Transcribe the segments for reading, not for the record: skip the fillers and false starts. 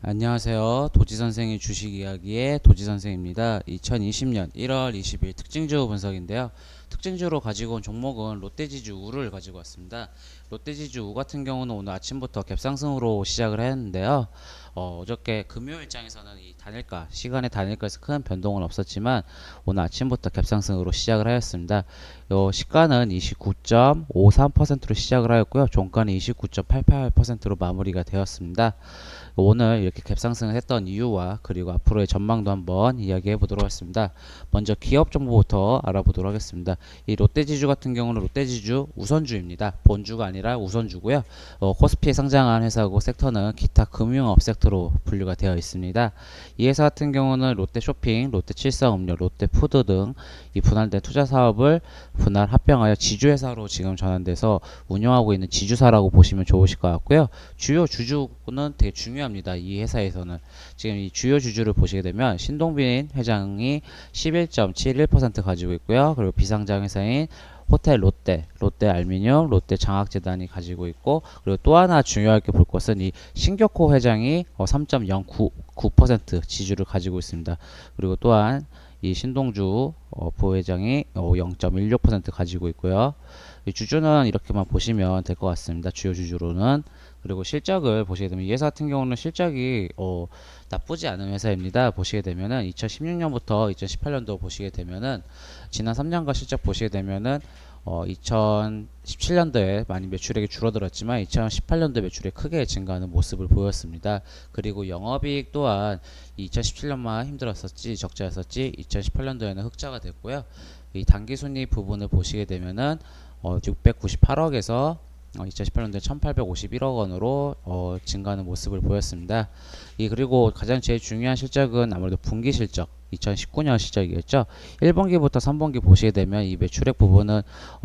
안녕하세요. 도지선생의 주식이야기의 도지선생입니다. 2020년 1월 20일 특징주 분석인데요. 특징주로 가지고 온 종목은 롯데지주 우를 가지고 왔습니다. 롯데지주 우 같은 경우는 오늘 아침부터 갭상승으로 시작을 했는데요. 어저께 금요일장에서는 이 단일가, 시간의 단일가에서 큰 변동은 없었지만 오늘 아침부터 갭상승으로 시작을 하였습니다. 시가는 29.53%로 시작을 하였고요. 종가는 29.88%로 마무리가 되었습니다. 오늘 이렇게 갭상승을 했던 이유와 그리고 앞으로의 전망도 한번 이야기해 보도록 하겠습니다. 먼저 기업 정보부터 알아보도록 하겠습니다. 이 롯데지주 같은 경우는 롯데지주 우선주입니다. 본주가 아니라 우선주고요. 코스피에 상장한 회사고 섹터는 기타 금융업 섹터로 분류가 되어 있습니다. 이 회사 같은 경우는 롯데쇼핑, 롯데칠성음료, 롯데푸드 등 이 분할된 투자 사업을 분할 합병하여 지주회사로 지금 전환돼서 운영하고 있는 지주사라고 보시면 좋으실 것 같고요. 주요 주주는 되게 중요합니다. 이 회사에서는 지금 이 주요 주주를 보시게 되면 신동빈 회장이 11.71% 가지고 있고요. 그리고 비상장 회사인 호텔 롯데, 롯데 알미늄, 롯데 장학재단이 가지고 있고, 그리고 또 하나 중요하게 볼 것은 이 신격호 회장이 3.09% 지주를 가지고 있습니다. 그리고 또한 이 신동주 부회장이 0.16% 가지고 있고요. 이 주주는 이렇게만 보시면 될 것 같습니다. 주요 주주로는. 그리고 실적을 보시게 되면 이 회사 같은 경우는 실적이 나쁘지 않은 회사입니다. 보시게 되면은 2016년부터 2018년도 보시게 되면은 지난 3년간 실적 보시게 되면은 2017년도에 많이 매출액이 줄어들었지만 2018년도 매출액이 크게 증가하는 모습을 보였습니다. 그리고 영업이익 또한 2017년만 힘들었었지 적자였었지 2018년도에는 흑자가 됐고요. 이 당기순이익 부분을 보시게 되면은 698억에서 2018년도에 1851억 원으로 증가하는 모습을 보였습니다. 그리고 가장 제일 중요한 실적은 아무래도 분기 실적 2019년 실적이겠죠. 1분기부터 3분기 보시게 되면 이 매출액 부분은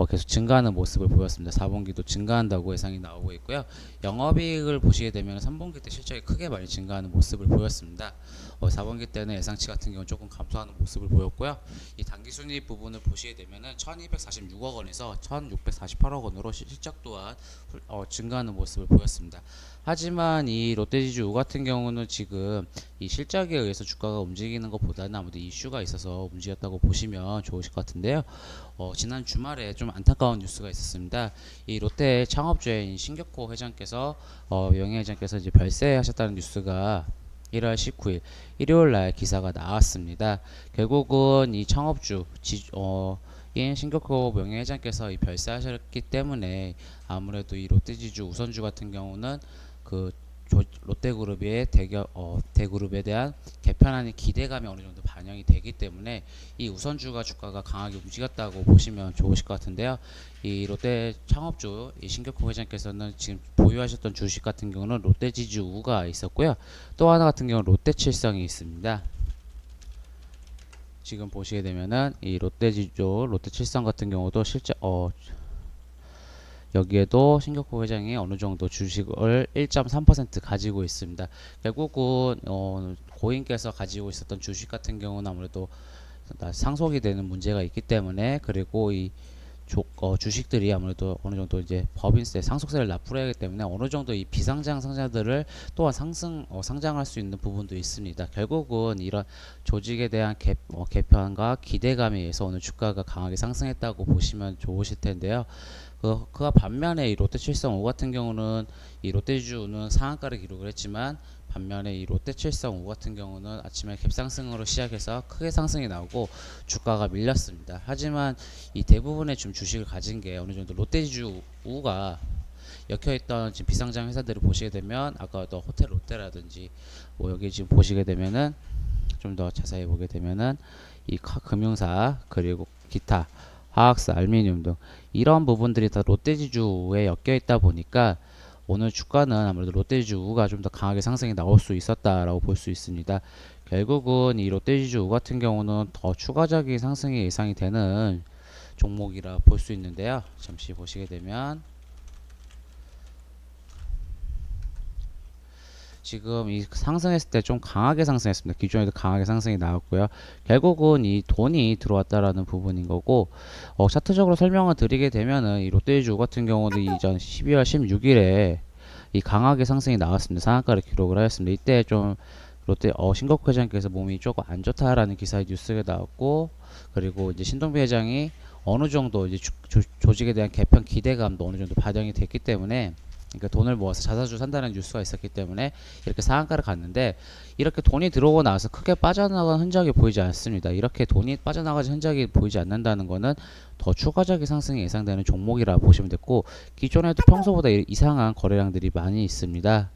계속 증가하는 모습을 보였습니다. 4분기도 증가한다고 예상이 나오고 있고요. 영업이익을 보시게 되면 3분기 때 실적이 크게 많이 증가하는 모습을 보였습니다. 4분기 때는 예상치 같은 경우는 조금 감소하는 모습을 보였고요. 이 당기순이익 부분을 보시게 되면은 1246억 원에서 1648억 원으로 실적 또한 증가하는 모습을 보였습니다. 하지만 이 롯데지주 우 같은 경우는 지금 이 실적에 의해서 주가가 움직이는 것보다는 아무래도 이슈가 있어서 움직였다고 보시면 좋으실 것 같은데요. 지난 주말에 좀 안타까운 뉴스가 있었습니다. 이 롯데 창업주인 신격호 회장께서 명예회장께서 이제 별세하셨다는 뉴스가 1월 19일 일요일 날 기사가 나왔습니다. 결국은 이 창업주 인 신격호 명예회장께서 이 별세하셨기 때문에 아무래도 이 롯데지주 우선주 같은 경우는 그 롯데그룹의 대그룹에 대한 개편안의 기대감이 어느 정도 반영이 되기 때문에 이 우선주가 주가가 강하게 움직였다고 보시면 좋으실 것 같은데요. 이 롯데 창업주 이 신격호 회장께서는 지금 보유하셨던 주식 같은 경우는 롯데지주 우가 있었고요. 또 하나 같은 경우는 롯데칠성이 있습니다. 지금 보시게 되면은 이 롯데지주 롯데칠성 같은 경우도 실제 여기에도 신격호 회장이 어느 정도 주식을 1.3% 가지고 있습니다. 결국은 고인께서 가지고 있었던 주식 같은 경우는 아무래도 상속이 되는 문제가 있기 때문에, 그리고 이 주식들이 아무래도 어느 정도 이제 법인세, 상속세를 납부해야 하기 때문에 어느 정도 이 비상장 상자들을 또한 상장할 수 있는 부분도 있습니다. 결국은 이런 조직에 대한 개편과 기대감에 의해서 오늘 주가가 강하게 상승했다고 보시면 좋으실 텐데요. 그와 반면에 이 롯데칠성 우 같은 경우는 이 롯데지주는 상한가를 기록을 했지만, 반면에 이 롯데칠성 우 같은 경우는 아침에 갭상승으로 시작해서 크게 상승이 나오고 주가가 밀렸습니다. 하지만 이 대부분의 좀 주식을 가진 게 어느 정도 롯데지주 우가 엮여있던 지금 비상장 회사들을 보시게 되면 아까도 호텔 롯데라든지 여기 지금 보시게 되면은 좀 더 자세히 보게 되면은 이 금융사 그리고 기타 화학사, 알미늄 등 이런 부분들이 다 롯데지주에 엮여 있다 보니까 오늘 주가는 아무래도 롯데지주가 좀 더 강하게 상승이 나올 수 있었다라고 볼 수 있습니다. 결국은 이 롯데지주 같은 경우는 더 추가적인 상승이 예상이 되는 종목이라 볼 수 있는데요. 잠시 보시게 되면 지금 이 상승했을 때 좀 강하게 상승했습니다. 기존에도 강하게 상승이 나왔고요. 결국은 이 돈이 들어왔다라는 부분인 거고, 차트적으로 설명을 드리게 되면은 이 롯데지주 같은 경우는 이전 12월 16일에 이 강하게 상승이 나왔습니다. 상한가를 기록을 하였습니다. 이때 좀 롯데 신곡 회장께서 몸이 조금 안 좋다라는 기사의 뉴스가 나왔고, 그리고 이제 신동빈 회장이 어느 정도 이제 조직에 대한 개편 기대감도 어느 정도 반영이 됐기 때문에, 그러니까 돈을 모아서 자사주 산다는 뉴스가 있었기 때문에 이렇게 상한가를 갔는데, 이렇게 돈이 들어오고 나서 크게 빠져나간 흔적이 보이지 않습니다. 이렇게 돈이 빠져나가는 흔적이 보이지 않는다는 거는 더 추가적인 상승이 예상되는 종목이라 보시면 됐고, 기존에도 평소보다 이상한 거래량들이 많이 있습니다.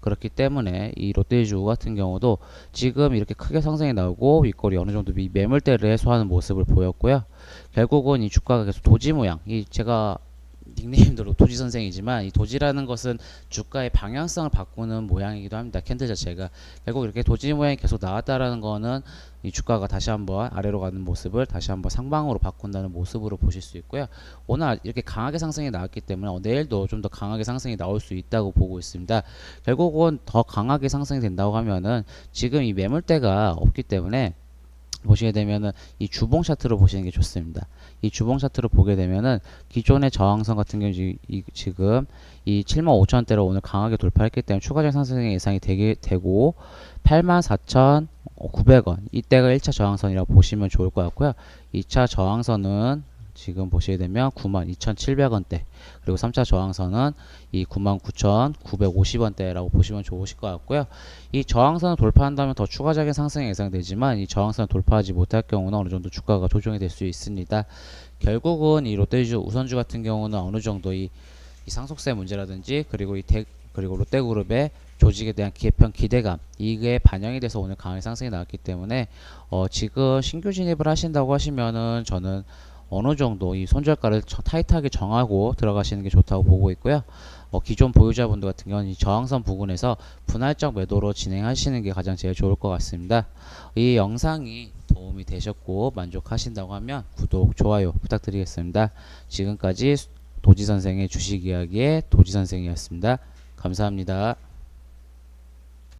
그렇기 때문에 이 롯데지주 같은 경우도 지금 이렇게 크게 상승이 나오고 윗꼬리 어느 정도 매물대를 해소하는 모습을 보였고요. 결국은 이 주가가 계속 도지 모양, 이 제가 닉네임대로 도지 선생이지만, 이 도지라는 것은 주가의 방향성을 바꾸는 모양이기도 합니다. 캔들 자체가 결국 이렇게 도지 모양이 계속 나왔다라는 거는 이 주가가 다시 한번 아래로 가는 모습을 다시 한번 상방으로 바꾼다는 모습으로 보실 수 있고요. 오늘 이렇게 강하게 상승이 나왔기 때문에 내일도 좀 더 강하게 상승이 나올 수 있다고 보고 있습니다. 결국은 더 강하게 상승이 된다고 하면은 지금 이 매물대가 없기 때문에 보시게 되면은 이 주봉 차트로 보시는 게 좋습니다. 이 주봉 차트로 보게 되면은 기존의 저항선 같은 경우 지금 이 75,000원대로 오늘 강하게 돌파했기 때문에 추가적 상승의 예상이 되고 84,900원 이때가 1차 저항선이라고 보시면 좋을 것 같고요. 2차 저항선은 지금 보시게 되면 92,700원대, 그리고 3차 저항선은 이 99,950원대라고 보시면 좋으실 것 같고요. 이 저항선을 돌파한다면 더 추가적인 상승이 예상되지만, 이 저항선을 돌파하지 못할 경우는 어느 정도 주가가 조정이 될 수 있습니다. 결국은 이 롯데지주 우선주 같은 경우는 어느 정도 이 상속세 문제라든지, 그리고 그리고 롯데그룹의 조직에 대한 개편 기대감, 이게 반영이 돼서 오늘 강하게 상승이 나왔기 때문에 지금 신규 진입을 하신다고 하시면은 저는 어느 정도 이 손절가를 타이트하게 정하고 들어가시는 게 좋다고 보고 있고요. 기존 보유자분들 같은 경우는 이 저항선 부근에서 분할적 매도로 진행하시는 게 가장 제일 좋을 것 같습니다. 이 영상이 도움이 되셨고 만족하신다고 하면 구독, 좋아요 부탁드리겠습니다. 지금까지 도지선생의 주식 이야기의 도지선생이었습니다. 감사합니다.